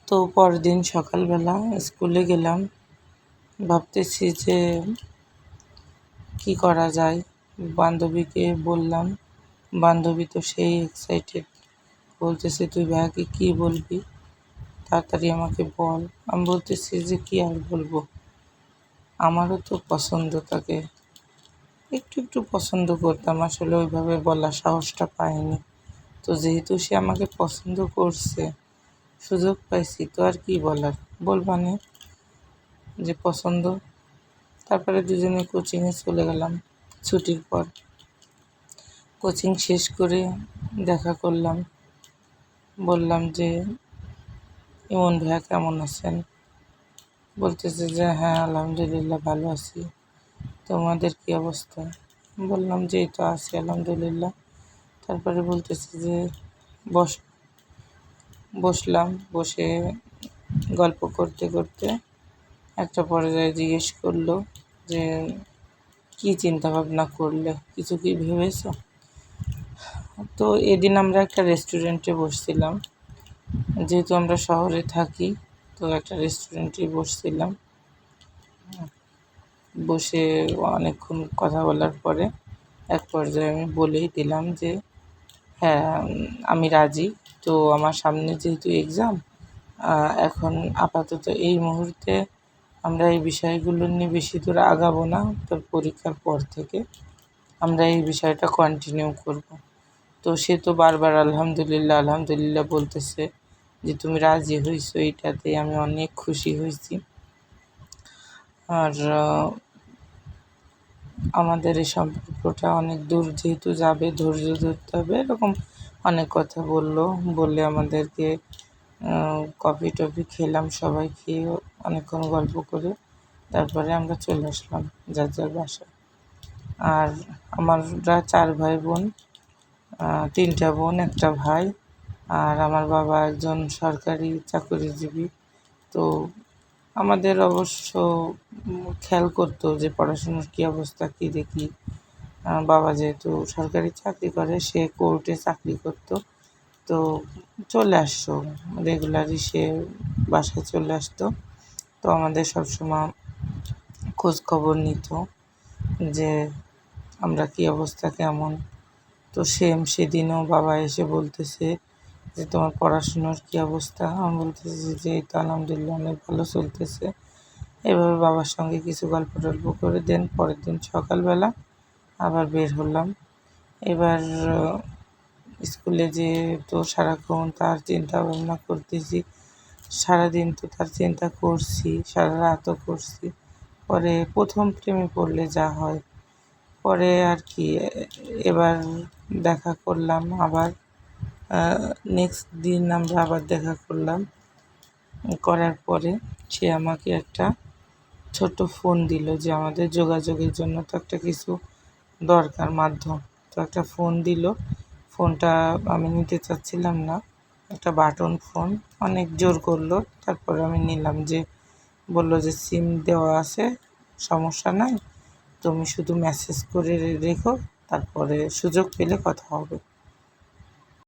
তো পরের দিন সকালবেলা স্কুলে গেলাম, ভাবতেছি যে কি করা যায়। বান্ধবীকে বললাম, বান্ধবী তো সেই এক্সাইটেড, বলতেছে তুই ভাইয়াকে কী বলবি, তাড়াতাড়ি আমাকে বল। আমি বলতেছি যে কী আর বলবো, আমারও তো পছন্দ তাকে, একটু একটু পছন্দ করতাম, আসলে ওইভাবে বলার সাহসটা পাইনি। তো যেহেতু সে আমাকে পছন্দ করছে, সুযোগ পাইছি, তো আর কি বলার, বলবানি যে পছন্দ। তারপরে দুজনে কোচিংয়ে চলে গেলাম ছুটির পর। কোচিং শেষ করে দেখা করলাম, বললাম যে ইমন ভাইয়া কেমন আছেন? বলতেছে যে হ্যাঁ আলহামদুলিল্লাহ ভালো আছি, তোমাদের কী অবস্থা? বললাম যে এই তো আছি আলহামদুলিল্লাহ। তারপরে বলতেছে যে বস। বসলাম, বসে গল্প করতে করতে একটা পর্যায়ে জিজ্ঞেস করলো যে কী চিন্তা ভাবনা করলে, কিছু কি ভেবেছ? তো এদিন আমরা একটা রেস্টুরেন্টে বসছিলাম, যেহেতু আমরা শহরে থাকি, তো একটা রেস্টুরেন্টে বসছিলাম। বসে অনেকক্ষণ কথা বলার পরে এক পর্যায়ে আমি বলেই দিলাম যে হ্যাঁ আমি রাজি। তো আমার সামনে যেহেতু এক্সাম, এখন আপাতত এই মুহূর্তে আমরা এই বিষয়গুলো নিয়ে বেশি দূর আগাবো না, তোর পরীক্ষার পর থেকে আমরা এই বিষয়টা কন্টিনিউ করব। তো সে তো বারবার আলহামদুলিল্লাহ আলহামদুলিল্লাহ বলতেছে যে তুমি রাজি হয়েছো, এইটাতে আমি অনেক খুশি হয়েছি। আর আমাদের এই সম্পর্কটা অনেক দূর যেহেতু যাবে, ধৈর্য ধরতে হবে, এরকম অনেক কথা বললো। বলে আমাদেরকে কফি টফি খেলাম, সবাই খেয়ে অনেকক্ষণ গল্প করে তারপরে আমরা চলে আসলাম যার যার বাসায়। আর আমরা 4 ভাই বোন, 3টা বোন, একটা ভাই। আর আমার বাবা একজন সরকারি চাকরিজীবী। তো আমাদের অবশ্য খেয়াল করতো যে পড়াশুনোর কী অবস্থা, কী দেখি। বাবা যেহেতু সরকারি চাকরি করে, সে কোর্টে চাকরি করতো, তো চলে আসতো রেগুলারই, সে বাসায় চলে আসতো। তো আমাদের সবসময় খোঁজ খবর নিত যে আমরা কী অবস্থা কেমন। তো সেদিনও বাবা এসে বলতেছে যে তোমার পড়াশুনোর কী অবস্থা? আমি বলতেছি যে এই তো আলহামদুলিল্লাহ অনেক ভালো চলতেছে। এভাবে বাবার সঙ্গে কিছু গল্প টল্প করে দেন পরের দিন সকালবেলা আবার বের হলাম। এবার স্কুলে যেয়ে তো সারাক্ষণ তার চিন্তা ভাবনা করতেছি, সারাদিন তো তার চিন্তা করছি, সারা রাতও করছি। পরে প্রথম প্রেমে পড়লে যা হয়, পরে আর কি এবার দেখা করলাম আবার। নেক্সট দিন আমরা আবার দেখা করলাম, করার পরে সে আমাকে একটা ছোট্ট ফোন দিল যে আমাদের যোগাযোগের জন্য তো একটা কিছু দরকার, মাধ্যম। তো একটা ফোন দিল, ফোনটা আমি নিতে চাচ্ছিলাম না, একটা বাটন ফোন, অনেক জোর করলো। তারপরে আমি নিলাম, যে বলল যে সিম দেওয়া আছে, সমস্যা নাই, তুমি শুধু মেসেজ করে রেখো, তারপরে সুযোগ পেলে কথা হবে।